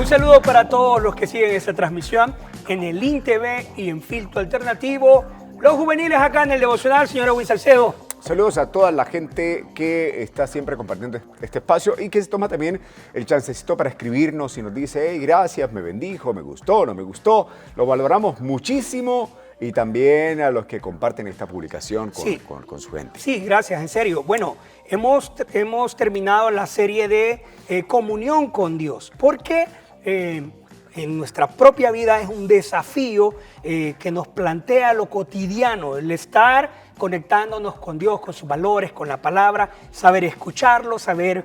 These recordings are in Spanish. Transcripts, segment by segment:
Un saludo para todos los que siguen esta transmisión en el INTV y en Filtro Alternativo. Los juveniles acá en el Devocional, señor Edwin Salcedo. Saludos a toda la gente que está siempre compartiendo este espacio y que se toma también el chancecito para escribirnos y nos dice, hey, gracias, me bendijo, me gustó, no me gustó. Lo valoramos muchísimo y también a los que comparten esta publicación con su gente. Sí, gracias, en serio. Bueno, hemos terminado la serie de comunión con Dios porque en nuestra propia vida es un desafío que nos plantea lo cotidiano, el estar conectándonos con Dios, con sus valores, con la palabra, saber escucharlo, saber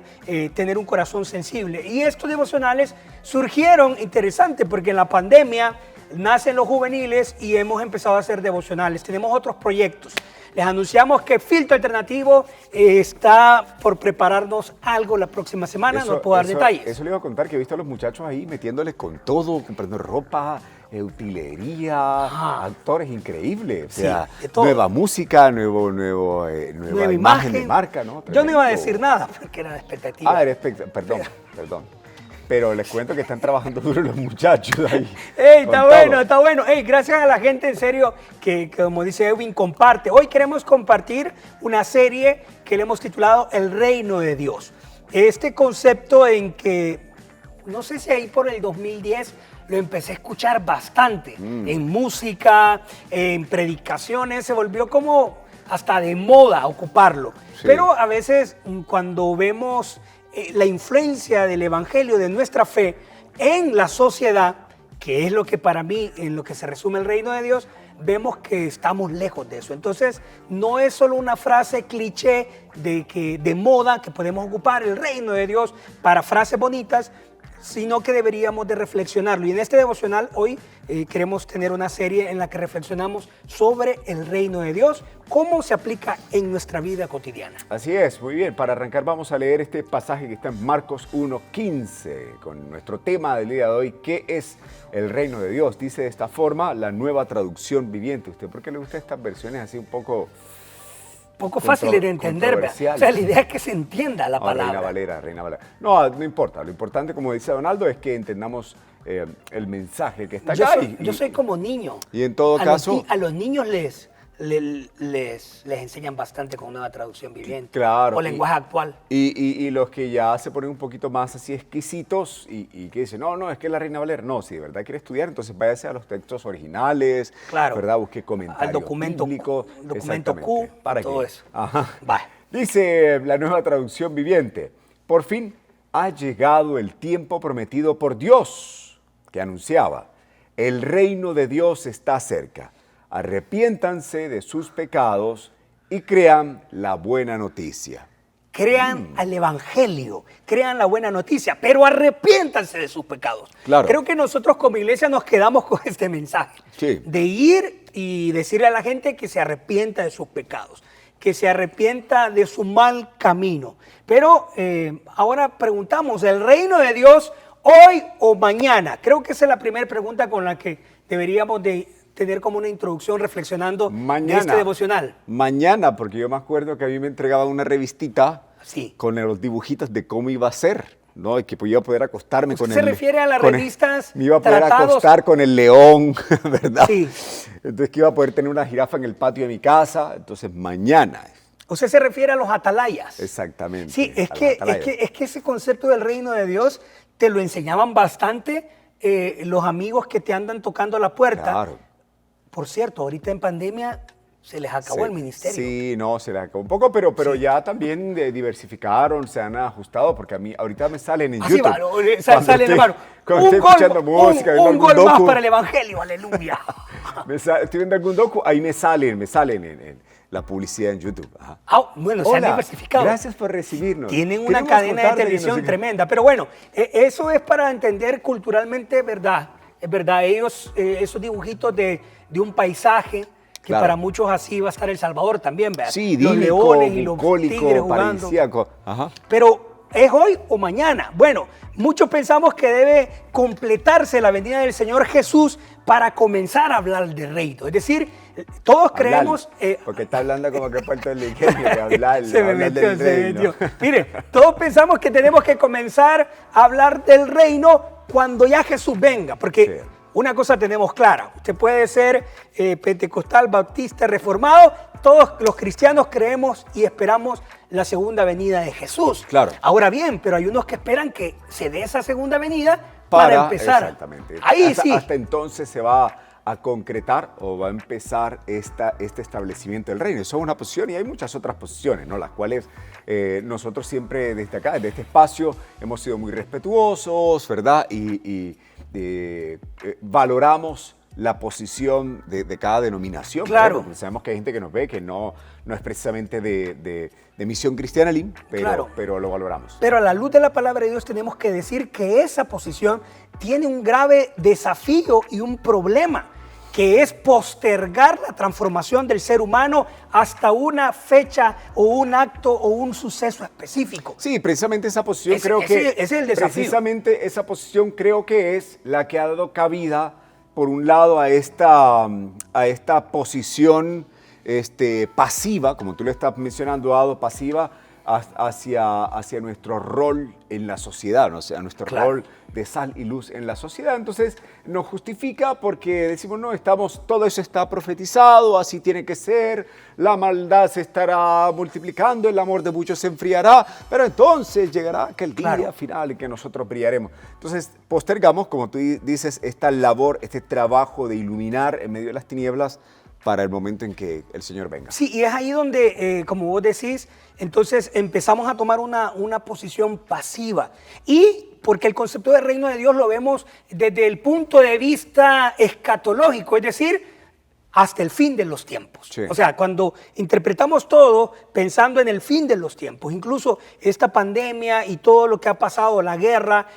tener un corazón sensible. Y estos devocionales surgieron interesantes porque en la pandemia nacen los juveniles y hemos empezado a hacer devocionales. Tenemos otros proyectos. Les anunciamos que Filtro Alternativo está por prepararnos algo la próxima semana, no puedo dar detalles. Eso le iba a contar, que he visto a los muchachos ahí metiéndoles con todo, comprando ropa, utilería, actores increíbles. O sea, sí, de todo. Nueva música, nueva imagen de marca, ¿no? Yo no iba a decir nada porque era de expectativa. Perdón. Pero les cuento que están trabajando duro los muchachos ahí. ¡Ey, está bueno! ¡Ey, gracias a la gente, en serio, que como dice Edwin, comparte! Hoy queremos compartir una serie que le hemos titulado El Reino de Dios. Este concepto en que, no sé si ahí por el 2010, lo empecé a escuchar bastante. En música, en predicaciones, se volvió como hasta de moda ocuparlo. Sí. Pero a veces cuando vemos la influencia del evangelio, de nuestra fe en la sociedad, que es lo que para mí, en lo que se resume el reino de Dios, vemos que estamos lejos de eso. Entonces, no es solo una frase cliché de moda que podemos ocupar el reino de Dios para frases bonitas, sino que deberíamos de reflexionarlo. Y en este devocional hoy queremos tener una serie en la que reflexionamos sobre el reino de Dios, cómo se aplica en nuestra vida cotidiana. Así es, muy bien. Para arrancar vamos a leer este pasaje que está en Marcos 1:15, con nuestro tema del día de hoy, ¿qué es el reino de Dios? Dice de esta forma la Nueva Traducción Viviente. ¿Usted por qué le gustan estas versiones así un poco fáciles de entender? O sea, la idea es que se entienda la palabra. Reina Valera. No importa. Lo importante, como dice Donaldo, es que entendamos el mensaje que está acá. Yo soy como niño. Y en todo caso... A los niños les enseñan bastante con Nueva Traducción Viviente. Claro. O lenguaje actual. Y los que ya se ponen un poquito más así exquisitos y que dicen, no, es que la Reina Valera. No, si de verdad quiere estudiar, entonces váyase a los textos originales. Claro. ¿Verdad? Busque comentarios al documento Q, ¿Para todo qué? eso. Ajá. Vale. Dice la Nueva Traducción Viviente, por fin ha llegado el tiempo prometido por Dios, que anunciaba, el reino de Dios está cerca. Arrepiéntanse de sus pecados y crean la buena noticia. Crean al evangelio, crean la buena noticia, pero arrepiéntanse de sus pecados. Claro. Creo que nosotros como iglesia nos quedamos con este mensaje. Sí. De ir y decirle a la gente que se arrepienta de sus pecados, que se arrepienta de su mal camino. Pero ahora preguntamos, ¿el reino de Dios hoy o mañana? Creo que esa es la primera pregunta con la que deberíamos de tener como una introducción reflexionando de este devocional. Mañana, porque yo me acuerdo que a mí me entregaban una revistita con los dibujitos de cómo iba a ser, ¿no? Y que iba a poder acostarme con el... ¿Se refiere a las revistas me iba a poder acostar con el león, ¿verdad? Sí. Entonces que iba a poder tener una jirafa en el patio de mi casa. Entonces mañana. Usted se refiere a los atalayas. Exactamente. Sí, es que ese concepto del reino de Dios te lo enseñaban bastante los amigos que te andan tocando la puerta. Claro. Por cierto, ahorita en pandemia se les acabó el ministerio. Sí, no, se les acabó un poco, pero sí. Ya también diversificaron, se han ajustado, porque a mí ahorita me salen en YouTube. Salen, hermano. Cuando estoy escuchando música, viendo un gol más para el evangelio, aleluya. Estoy viendo algún docu, ahí me salen en la publicidad en YouTube. Ajá. Bueno, se han diversificado. Gracias por recibirnos. Tienen una cadena de televisión tremenda. Pero bueno, eso es para entender culturalmente, ¿verdad? Es verdad, ellos, esos dibujitos de un paisaje, que para muchos así va a estar El Salvador también, ¿verdad? Sí, los leones y los tigres jugando. Ajá. Pero ¿es hoy o mañana? Bueno, muchos pensamos que debe completarse la venida del Señor Jesús para comenzar a hablar del reino. Es decir, todos creemos... porque está hablando como que puertorriqueño de hablar. Se me metió. Mire, todos pensamos que tenemos que comenzar a hablar del reino cuando ya Jesús venga, porque Sí. una cosa tenemos clara, usted puede ser pentecostal, bautista, reformado, todos los cristianos creemos y esperamos la segunda venida de Jesús. Claro. Ahora bien, pero hay unos que esperan que se dé esa segunda venida para empezar. Exactamente. Ahí hasta, sí. hasta entonces se va a concretar o va a empezar este establecimiento del reino. Eso es una posición y hay muchas otras posiciones, ¿no? Las cuales nosotros siempre desde acá, desde este espacio, hemos sido muy respetuosos, ¿verdad? Y valoramos la posición de cada denominación. Claro. Porque sabemos que hay gente que nos ve que no es precisamente de Misión Cristiana Lim, Claro. pero lo valoramos. Pero a la luz de la palabra de Dios tenemos que decir que esa posición tiene un grave desafío y un problema, que es postergar la transformación del ser humano hasta una fecha o un acto o un suceso específico. Sí, precisamente esa posición Ese- creo ese- que... ese es el desafío. Precisamente esa posición creo que es la que ha dado cabida, por un lado, a esta posición pasiva, como tú lo estás mencionando, Ado, pasiva hacia nuestro rol en la sociedad, ¿no? O sea, nuestro Claro. rol de sal y luz en la sociedad. Entonces nos justifica porque decimos, no, todo eso está profetizado, así tiene que ser, la maldad se estará multiplicando, el amor de muchos se enfriará, pero entonces llegará aquel día Claro. final en que nosotros brillaremos. Entonces postergamos, como tú dices, esta labor, este trabajo de iluminar en medio de las tinieblas para el momento en que el Señor venga. Sí, y es ahí donde, como vos decís, entonces empezamos a tomar una posición pasiva. Y porque el concepto del reino de Dios lo vemos desde el punto de vista escatológico, es decir, hasta el fin de los tiempos. Sí. O sea, cuando interpretamos todo pensando en el fin de los tiempos, incluso esta pandemia y todo lo que ha pasado, la guerra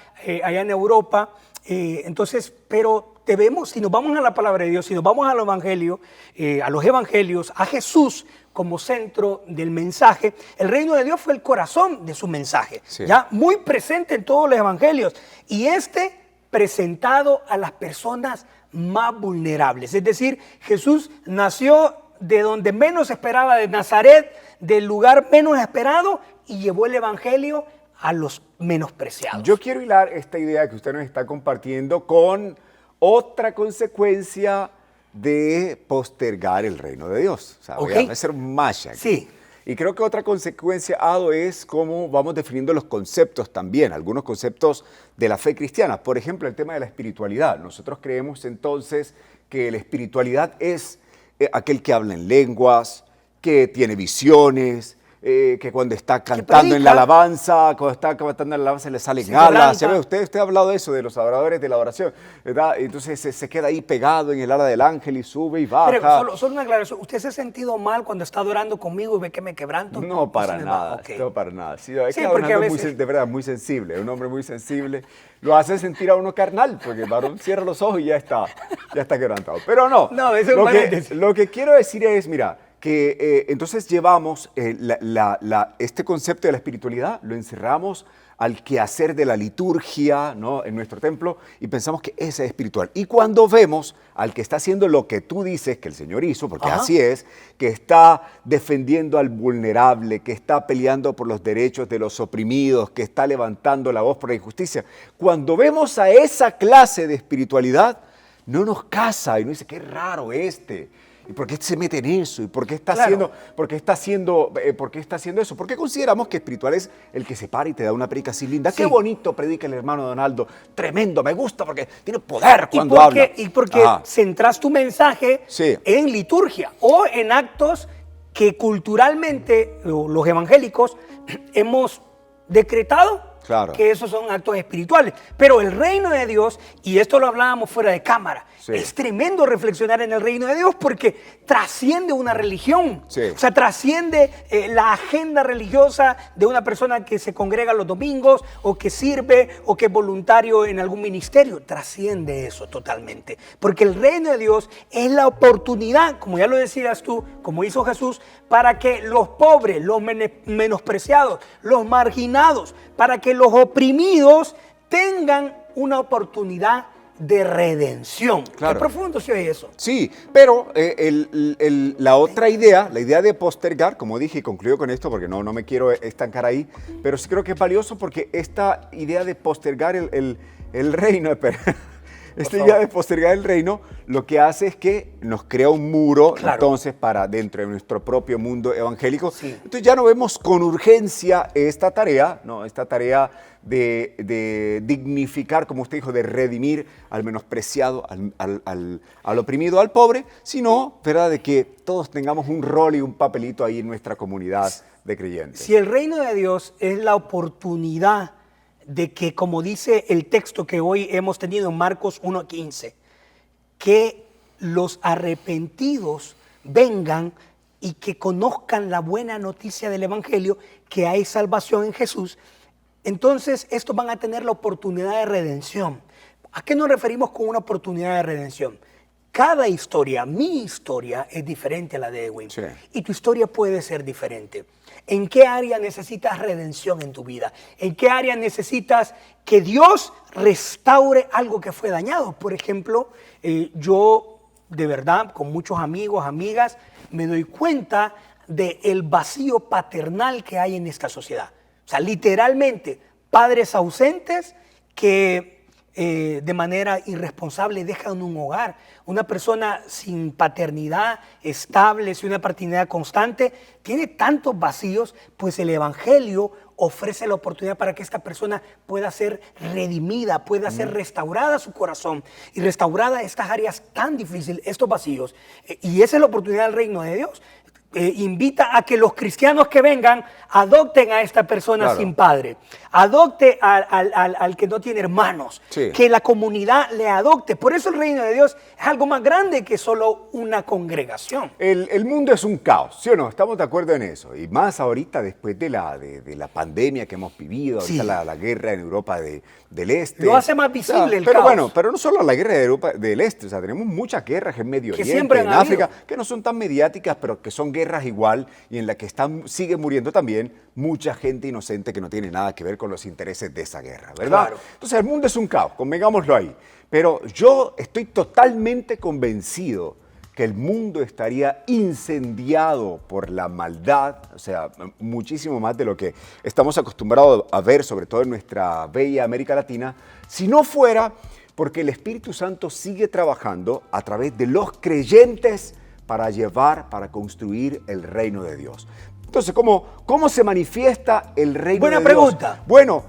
allá en Europa, entonces, pero debemos, si nos vamos a la palabra de Dios, si nos vamos al evangelio, a los evangelios, a Jesús como centro del mensaje, el reino de Dios fue el corazón de su mensaje, Sí. ya muy presente en todos los evangelios, y presentado a las personas más vulnerables. Es decir, Jesús nació de donde menos esperaba, de Nazaret, del lugar menos esperado, y llevó el evangelio a los menospreciados. Yo quiero hilar esta idea que usted nos está compartiendo con otra consecuencia de postergar el reino de Dios. O sea, voy Ok. a hacer un mash aquí. Sí. Y creo que otra consecuencia, Ado, es cómo vamos definiendo los conceptos también, algunos conceptos de la fe cristiana. Por ejemplo, el tema de la espiritualidad. Nosotros creemos entonces que la espiritualidad es aquel que habla en lenguas, que tiene visiones, que cuando está cantando en la predica. alabanza, cuando está cantando en la alabanza le salen Se alas. quebranta. ¿Ya ve? Usted ha hablado de eso, de los adoradores de la oración, ¿verdad? Entonces se queda ahí pegado en el ala del ángel y sube y baja. Pero solo una aclaración, ¿usted se ha sentido mal cuando está adorando conmigo y ve que me quebranto? No, para se me nada, va. Ok. no para nada. Sí, es Sí, que porque a Arnaldo es veces- de verdad muy sensible, un hombre muy sensible. Lo hace sentir a uno carnal, porque el varón cierra los ojos y ya está quebrantado. Pero no, No, eso es un paréntesis. lo que quiero decir es, mira, que entonces llevamos este concepto de la espiritualidad, lo encerramos al quehacer de la liturgia, ¿no? En nuestro templo, y pensamos que ese es espiritual. Y cuando vemos al que está haciendo lo que tú dices que el Señor hizo, porque Ajá. así es, que está defendiendo al vulnerable, que está peleando por los derechos de los oprimidos, que está levantando la voz por la injusticia, cuando vemos a esa clase de espiritualidad, no nos casa y nos dice, qué raro este. ¿Y por qué se mete en eso? ¿Y por qué está Claro. haciendo eso? ¿Por qué consideramos que espiritual es el que se para y te da una predica así linda? Sí. Qué bonito predica el hermano Donaldo. Tremendo, me gusta porque tiene poder cuando Y porque habla. Ajá. centras tu mensaje Sí. en liturgia o en actos que culturalmente los evangélicos hemos decretado Claro. que esos son actos espirituales. Pero el reino de Dios, y esto lo hablábamos fuera de cámara, Sí. es tremendo reflexionar en el reino de Dios porque trasciende una religión. Sí. O sea, trasciende la agenda religiosa de una persona que se congrega los domingos o que sirve o que es voluntario en algún ministerio. Trasciende eso totalmente. Porque el reino de Dios es la oportunidad, como ya lo decías tú, como hizo Jesús, para que los pobres, los menospreciados, los marginados, para que los oprimidos tengan una oportunidad de redención. Claro. Qué profundo se oye eso. Sí, pero la otra idea, la idea de postergar, como dije y concluyo con esto porque no me quiero estancar ahí, pero sí creo que es valioso porque esta idea de postergar el reino, esta idea de postergar el reino, lo que hace es que nos crea un muro, Claro. entonces, para dentro de nuestro propio mundo evangélico. Sí. Entonces ya no vemos con urgencia esta tarea, ¿no? Esta tarea de dignificar, como usted dijo, de redimir al menospreciado, al oprimido, al pobre, sino, ¿verdad?, de que todos tengamos un rol y un papelito ahí en nuestra comunidad de creyentes. Si el reino de Dios es la oportunidad de que, como dice el texto que hoy hemos tenido en Marcos 1:15, que los arrepentidos vengan y que conozcan la buena noticia del Evangelio, que hay salvación en Jesús, entonces estos van a tener la oportunidad de redención. ¿A qué nos referimos con una oportunidad de redención? Cada historia, mi historia, es diferente a la de Edwin. Sí. Y tu historia puede ser diferente. ¿En qué área necesitas redención en tu vida? ¿En qué área necesitas que Dios restaure algo que fue dañado? Por ejemplo, yo de verdad, con muchos amigos, amigas, me doy cuenta del vacío paternal que hay en esta sociedad. O sea, literalmente, padres ausentes que de manera irresponsable dejan un hogar. Una persona sin paternidad estable, sin una paternidad constante, tiene tantos vacíos, pues el Evangelio ofrece la oportunidad para que esta persona pueda ser redimida, pueda ser restaurada su corazón y restaurada estas áreas tan difíciles, estos vacíos. Y esa es la oportunidad del reino de Dios. Invita a que los cristianos que vengan adopten a esta persona Claro. sin padre, adopte al que no tiene hermanos, Sí. que la comunidad le adopte. Por eso el reino de Dios es algo más grande que solo una congregación. El mundo es un caos, ¿sí o no? Estamos de acuerdo en eso. Y más ahorita después de la pandemia que hemos vivido, ahorita Sí. la guerra en Europa del Este. Lo hace más visible el pero caos. bueno, pero no solo la guerra de Europa del Este, o sea, tenemos muchas guerras en Medio Que Oriente, siempre en han África, habido. que no son tan mediáticas, pero que son guerras igual y en la que sigue muriendo también mucha gente inocente que no tiene nada que ver con los intereses de esa guerra, ¿verdad? Claro. Entonces el mundo es un caos, convengámoslo ahí. Pero yo estoy totalmente convencido que el mundo estaría incendiado por la maldad, o sea, muchísimo más de lo que estamos acostumbrados a ver, sobre todo en nuestra bella América Latina, si no fuera porque el Espíritu Santo sigue trabajando a través de los creyentes para construir el reino de Dios. Entonces, ¿cómo se manifiesta el reino Buena de Dios? pregunta. Bueno,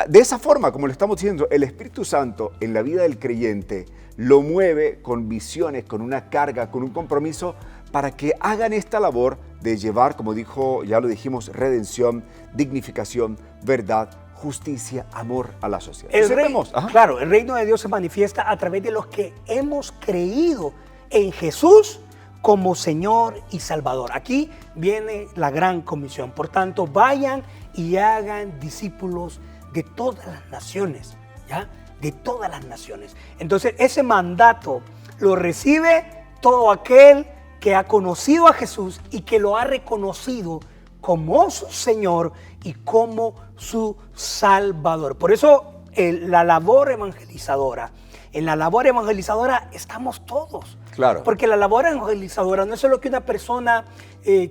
de esa forma, como lo estamos diciendo, el Espíritu Santo en la vida del creyente lo mueve con visiones, con una carga, con un compromiso para que hagan esta labor de llevar, como ya lo dijimos, redención, dignificación, verdad, justicia, amor a la sociedad. Claro, el reino de Dios se manifiesta a través de los que hemos creído en Jesús como Señor y Salvador. Aquí viene la gran comisión. Por tanto, vayan y hagan discípulos de todas las naciones, ¿ya? De todas las naciones. Entonces, ese mandato lo recibe todo aquel que ha conocido a Jesús y que lo ha reconocido como su Señor y como su Salvador. Por eso, en la labor evangelizadora estamos todos. Claro. Porque la labor evangelizadora no es solo que una persona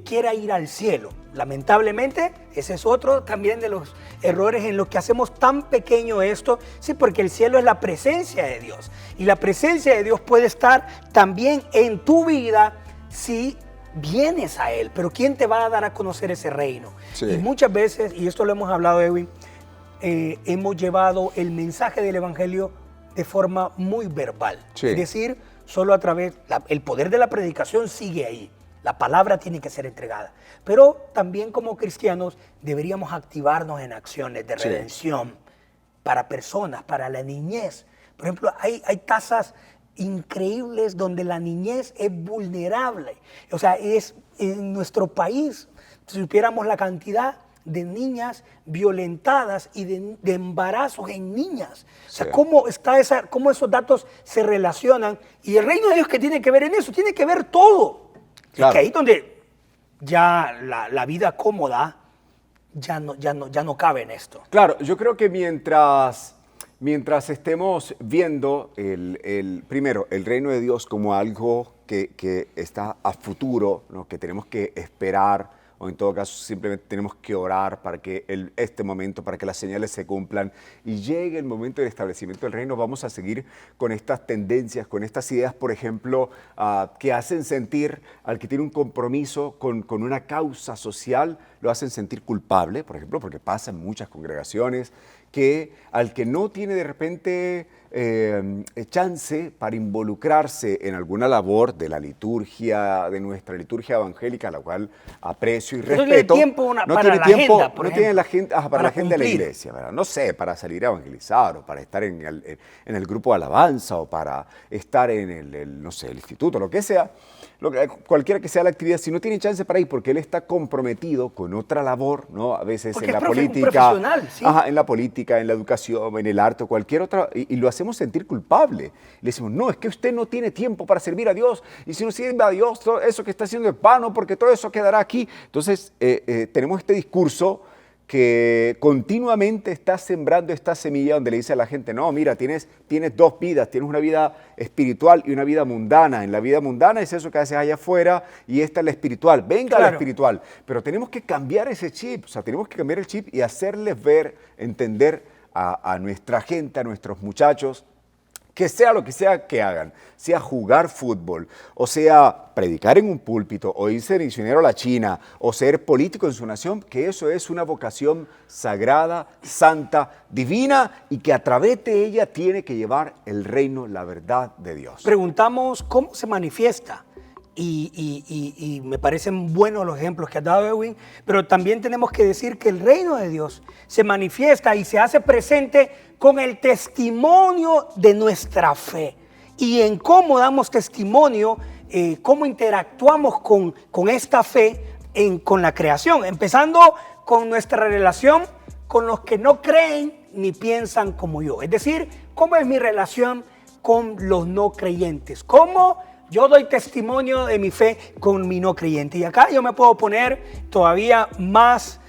quiera ir al cielo. Lamentablemente, ese es otro también de los errores en los que hacemos tan pequeño esto. Sí, porque el cielo es la presencia de Dios. Y la presencia de Dios puede estar también en tu vida si vienes a Él. Pero ¿quién te va a dar a conocer ese reino? Sí. Y muchas veces, y esto lo hemos hablado, Edwin, hemos llevado el mensaje del Evangelio de forma muy verbal. Sí. Es decir, solo a través, el poder de la predicación sigue ahí. La palabra tiene que ser entregada. Pero también como cristianos deberíamos activarnos en acciones de Sí. redención para personas, para la niñez. Por ejemplo, hay tasas increíbles donde la niñez es vulnerable. O sea, es en nuestro país, si supiéramos la cantidad de niñas violentadas y de embarazos en niñas. O sea, Sí. cómo esos datos se relacionan. Y el reino de Dios, ¿qué tiene que ver en eso? Tiene que ver todo. Claro. Es que ahí donde ya la vida cómoda ya no cabe en esto. Claro, yo creo que mientras estemos viendo primero el reino de Dios como algo que está a futuro, ¿no? Que tenemos que esperar o en todo caso simplemente tenemos que orar para que este momento, para que las señales se cumplan y llegue el momento del establecimiento del reino. Vamos a seguir con estas tendencias, con estas ideas, por ejemplo, que hacen sentir al que tiene un compromiso con una causa social, lo hacen sentir culpable, por ejemplo, porque pasa en muchas congregaciones, que al que no tiene de repente chance para involucrarse en alguna labor de la liturgia, de nuestra liturgia evangélica, la cual aprecio y respeto. No tiene tiempo para la agenda de la iglesia, ¿verdad? No sé, para salir a evangelizar o para estar en el grupo de alabanza o para estar en no sé, el instituto, lo que sea. Cualquiera que sea la actividad, si no tiene chance para ir porque él está comprometido con otra labor, ¿no? A veces porque en la un política, profesional, ¿sí? en la política, en la educación, en el arte o cualquier otra, y lo hacemos sentir culpable. Le decimos, no, es que usted no tiene tiempo para servir a Dios, y si no sirve a Dios, todo eso que está haciendo es vano, porque todo eso quedará aquí. Entonces, tenemos este discurso que continuamente está sembrando esta semilla donde le dice a la gente, no, mira, tienes dos vidas, tienes una vida espiritual y una vida mundana. En la vida mundana es eso que haces allá afuera y esta es la espiritual. Venga, la espiritual. Pero tenemos que cambiar ese chip, o sea, tenemos que cambiar el chip y hacerles ver, entender a nuestra gente, a nuestros muchachos, que sea lo que sea que hagan, sea jugar fútbol, o sea predicar en un púlpito, o irse misionero a la China, o ser político en su nación, que eso es una vocación sagrada, santa, divina, y que a través de ella tiene que llevar el reino, la verdad de Dios. Preguntamos cómo se manifiesta. Y me parecen buenos los ejemplos que ha dado Edwin, pero también tenemos que decir que el reino de Dios se manifiesta y se hace presente con el testimonio de nuestra fe y en cómo damos testimonio, cómo interactuamos con esta fe con la creación, empezando con nuestra relación con los que no creen ni piensan como yo. Es decir, cómo es mi relación con los no creyentes, cómo yo doy testimonio de mi fe con mi no creyente. Y acá yo me puedo poner todavía más,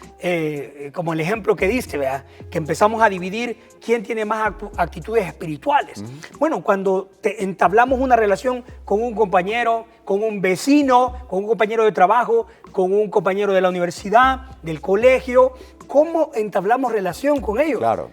como el ejemplo que diste, ¿verdad? Que empezamos a dividir quién tiene más actitudes espirituales. Bueno, cuando entablamos una relación con un compañero, con un vecino, con un compañero de trabajo, con un compañero de la universidad, del colegio, ¿cómo entablamos relación con ellos? Claro.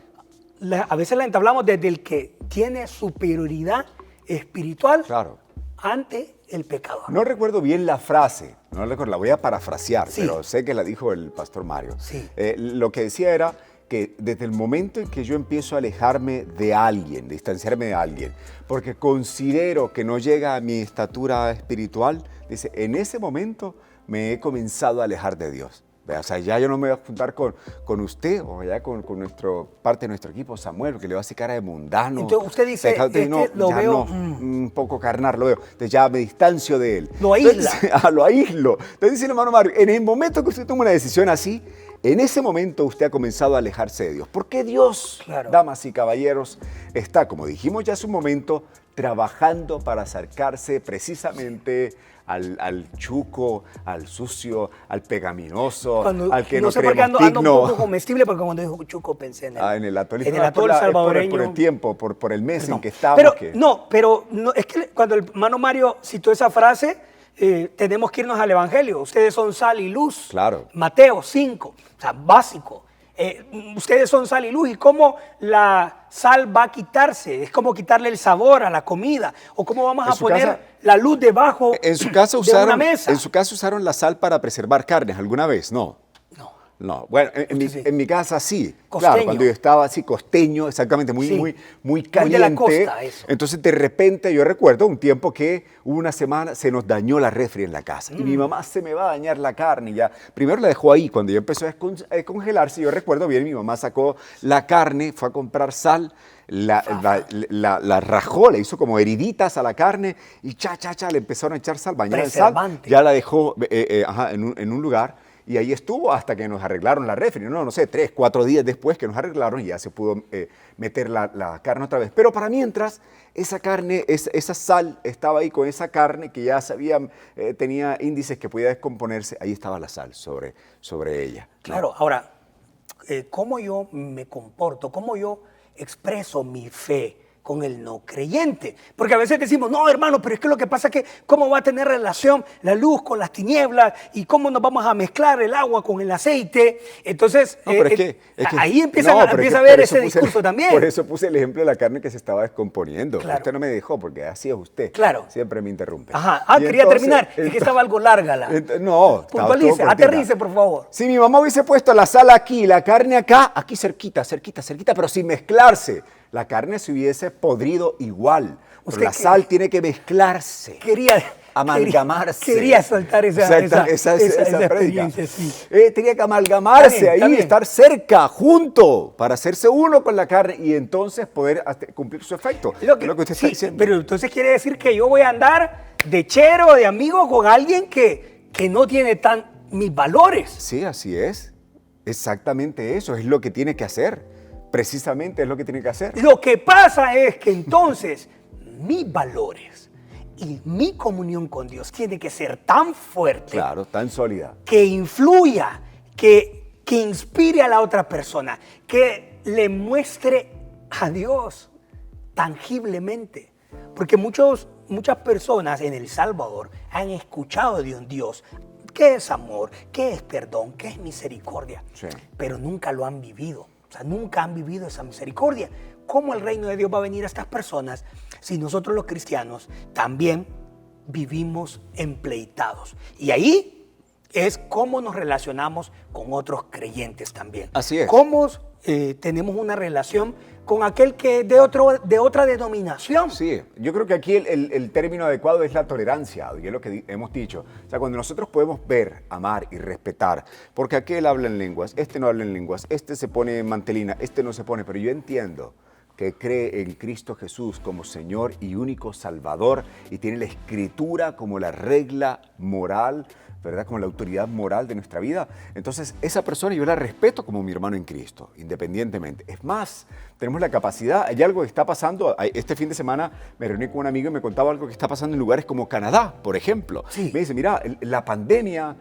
A veces la entablamos desde el que tiene superioridad espiritual. Claro. Ante el pecador. No recuerdo bien la frase, no recuerdo, la voy a parafrasear, sí, pero sé que la dijo el pastor Mario. Sí. Lo que decía era que desde el momento en que yo empiezo a alejarme de alguien, distanciarme de alguien, porque considero que no llega a mi estatura espiritual, dice, en ese momento me he comenzado a alejar de Dios. O sea, ya yo no me voy a juntar con usted o ya con parte de nuestro equipo, Samuel, que le va a hacer cara de mundano. Entonces usted dice, lo veo... un poco carnal, lo veo. Entonces ya me distancio de él. Lo aísla. Lo aíslo. Entonces dice el hermano Mario, en el momento que usted toma una decisión así, en ese momento usted ha comenzado a alejarse de Dios. Porque Dios, claro, damas y caballeros, está, como dijimos ya hace un momento, trabajando para acercarse precisamente al chuco, al sucio, al pecaminoso, al que no sé por qué ando un poco comestible, porque cuando dijo chuco pensé en el atol. En el atol salvadoreño. Por el tiempo, por el mes en que estamos. Pero es que cuando el hermano Mario citó esa frase, tenemos que irnos al Evangelio. Ustedes son sal y luz. Claro. Mateo 5, o sea, básico. Ustedes son sal y luz, y cómo la sal va a quitarse, es como quitarle el sabor a la comida, o cómo vamos a poner la luz debajo de una mesa. En su casa usaron la sal para preservar carnes, ¿alguna vez? No. No, bueno, en mi casa sí. Costeño. Claro, cuando yo estaba así, costeño, exactamente, muy caliente. Muy de la costa, eso. Entonces, de repente, yo recuerdo un tiempo que hubo una semana, se nos dañó la refri en la casa. Y mi mamá, se me va a dañar la carne. Y ya, primero la dejó ahí. Cuando ya empezó a descongelarse, yo recuerdo bien, mi mamá sacó la carne, fue a comprar sal, la rajó, le hizo como heriditas a la carne y le empezaron a echar sal, bañada en sal. Ya la dejó en un lugar. Y ahí estuvo hasta que nos arreglaron la refri. No sé, 3, 4 días después que nos arreglaron y ya se pudo meter la carne otra vez. Pero para mientras, esa carne, esa sal estaba ahí con esa carne que ya tenía índices que podía descomponerse. Ahí estaba la sal sobre ella. Claro, ahora, ¿cómo yo me comporto? ¿Cómo yo expreso mi fe con el no creyente. Porque a veces decimos, no, hermano, pero es que lo que pasa es que cómo va a tener relación la luz con las tinieblas y cómo nos vamos a mezclar el agua con el aceite. Entonces, No, pero ahí empieza no, a pero ver por ese eso discurso también. Por eso puse el ejemplo de la carne que se estaba descomponiendo. Claro. Usted no me dejó, porque así es usted. Claro. Siempre me interrumpe. Ajá. Y Quería entonces, terminar. Es que estaba algo larga la. No, estaba todo Puntualice, cortita. aterrice, por favor. Si mi mamá hubiese puesto la sal aquí, la carne acá, aquí cerquita, pero sin mezclarse, la carne se hubiese podrido igual. Pero la sal tiene que mezclarse. Amalgamarse. Quería soltar esa experiencia, sí. Tenía que amalgamarse Está bien. estar cerca, junto, para hacerse uno con la carne y entonces poder cumplir su efecto. Es lo que usted está diciendo. Pero entonces quiere decir que yo voy a andar de chero, de amigo con alguien que no tiene mis valores. Sí, así es. Exactamente eso es lo que tiene que hacer. Precisamente es lo que tiene que hacer. Lo que pasa es que entonces mis valores y mi comunión con Dios tiene que ser tan fuerte. Claro, tan sólida. Que influya, que inspire a la otra persona, que le muestre a Dios tangiblemente. Porque muchas personas en El Salvador han escuchado de un Dios que es amor, que es perdón, que es misericordia, sí, pero nunca lo han vivido. O sea, nunca han vivido esa misericordia. ¿Cómo el reino de Dios va a venir a estas personas si nosotros los cristianos también vivimos empleitados? Y ahí es cómo nos relacionamos con otros creyentes también. Así es. Cómo tenemos una relación con aquel que es de otra denominación. Sí, yo creo que aquí el término adecuado es la tolerancia, y es lo que hemos dicho. O sea, cuando nosotros podemos ver, amar y respetar, porque aquel habla en lenguas, este no habla en lenguas, este se pone en mantelina, este no se pone, pero yo entiendo que cree en Cristo Jesús como Señor y único Salvador y tiene la Escritura como la regla moral, ¿verdad? Como la autoridad moral de nuestra vida. Entonces, esa persona yo la respeto como mi hermano en Cristo, independientemente. Es más, tenemos la capacidad, hay algo que está pasando. Este fin de semana me reuní con un amigo y me contaba algo que está pasando en lugares como Canadá, por ejemplo. Sí. Me dice, mira, la pandemia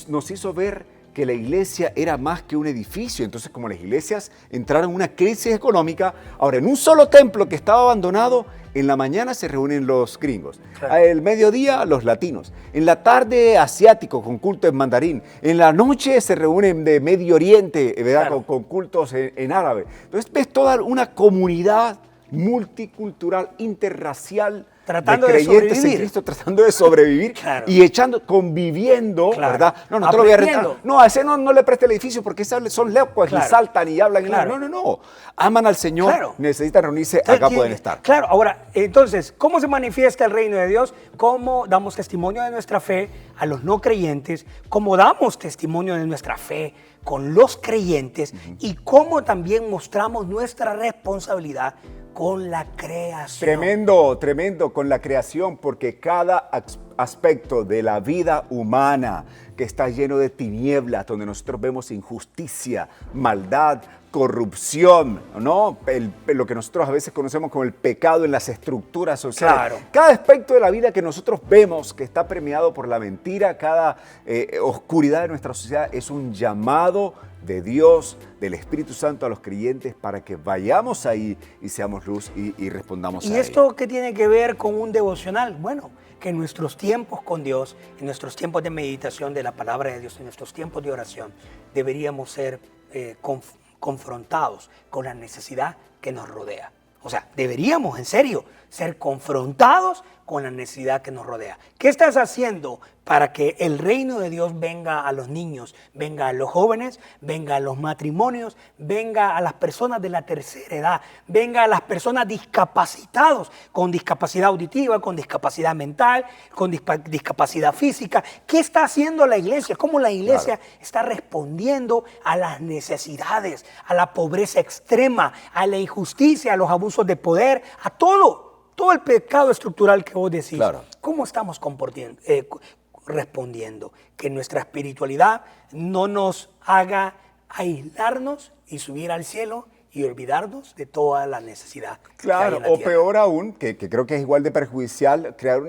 nos hizo ver que la iglesia era más que un edificio. Entonces, como las iglesias entraron en una crisis económica, ahora en un solo templo que estaba abandonado, en la mañana se reúnen los gringos, claro, el mediodía los latinos, en la tarde asiáticos con culto en mandarín, en la noche se reúnen de Medio Oriente, ¿verdad? Claro, con cultos en árabe. Entonces ves toda una comunidad multicultural, interracial, tratando de de creyentes sobrevivir. en Cristo, tratando de sobrevivir, claro, y conviviendo, claro, ¿verdad? No te lo voy a rentar. aprendiendo. No, a ese no le preste el edificio porque son locos Claro, y saltan y hablan. claro. No. Aman al Señor, Claro, necesitan reunirse, entonces, acá pueden estar. Claro, ahora, entonces, ¿cómo se manifiesta el reino de Dios? ¿Cómo damos testimonio de nuestra fe a los no creyentes? ¿Cómo damos testimonio de nuestra fe con los creyentes? Y cómo también mostramos nuestra responsabilidad con la creación. Tremendo con la creación, porque cada aspecto de la vida humana que está lleno de tinieblas, donde nosotros vemos injusticia, maldad, corrupción, ¿no? Lo que nosotros a veces conocemos como el pecado en las estructuras sociales. Claro. Cada aspecto de la vida que nosotros vemos que está permeado por la mentira, cada oscuridad de nuestra sociedad es un llamado de Dios, del Espíritu Santo a los creyentes para que vayamos ahí y seamos luz y respondamos a ¿Y ello. esto qué tiene que ver con un devocional? Bueno, que en nuestros tiempos con Dios, en nuestros tiempos de meditación de la palabra de Dios, en nuestros tiempos de oración, deberíamos ser confrontados con la necesidad que nos rodea. O sea, deberíamos, en serio, ser confrontados con la necesidad que nos rodea. ¿Qué estás haciendo para que el reino de Dios venga a los niños, venga a los jóvenes, venga a los matrimonios, venga a las personas de la tercera edad, venga a las personas discapacitados, con discapacidad auditiva, con discapacidad mental, con discapacidad física? ¿Qué está haciendo la iglesia? ¿Cómo la iglesia está respondiendo a las necesidades, a la pobreza extrema, a la injusticia, a los abusos de poder, a todo el pecado estructural que vos decís? Claro. ¿Cómo estamos respondiendo? Que nuestra espiritualidad no nos haga aislarnos y subir al cielo y olvidarnos de toda la necesidad. Claro, que hay en la o tierra. peor aún, que creo que es igual de perjudicial, crear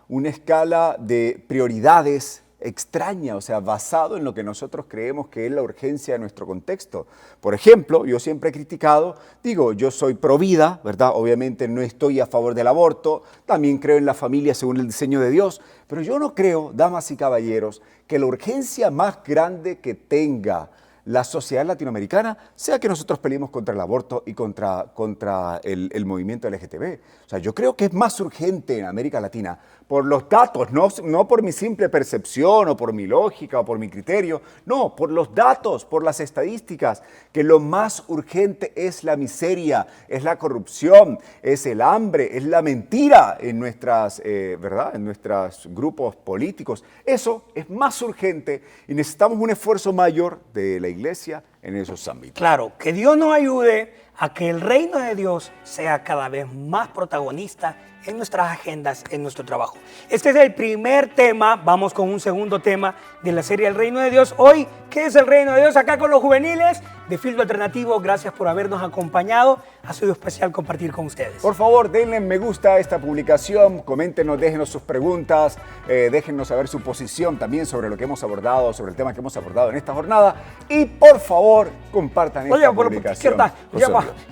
una escala de prioridades extraña, o sea, basado en lo que nosotros creemos que es la urgencia de nuestro contexto. Por ejemplo, yo siempre he criticado, digo, yo soy pro vida, ¿verdad? Obviamente no estoy a favor del aborto, también creo en la familia según el diseño de Dios, pero yo no creo, damas y caballeros, que la urgencia más grande que tenga la sociedad latinoamericana sea que nosotros peleemos contra el aborto y contra el movimiento LGTB. O sea, yo creo que es más urgente en América Latina por los datos, no por mi simple percepción o por mi lógica o por mi criterio, no, por los datos, por las estadísticas, que lo más urgente es la miseria, es la corrupción, es el hambre, es la mentira en ¿verdad? En nuestros grupos políticos. Eso es más urgente y necesitamos un esfuerzo mayor de la Iglesia en esos ámbitos. Claro, que Dios nos ayude a que el reino de Dios sea cada vez más protagonista en nuestras agendas, en nuestro trabajo. Este es el primer tema, vamos con un segundo tema de la serie El Reino de Dios. Hoy, ¿qué es el Reino de Dios? Acá con los juveniles de Filtro Alternativo, gracias por habernos acompañado. Ha sido especial compartir con ustedes. Por favor, denle me gusta a esta publicación, coméntenos, déjenos sus preguntas, déjennos saber su posición también sobre lo que hemos abordado, sobre el tema que hemos abordado en esta jornada y por favor, compartan esta publicación.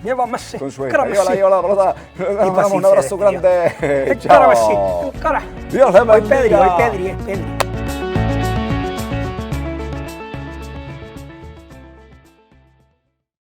Lleva más. Con su llévala, un abrazo grande. Chao. Dios le bendiga. Hoy Pedri.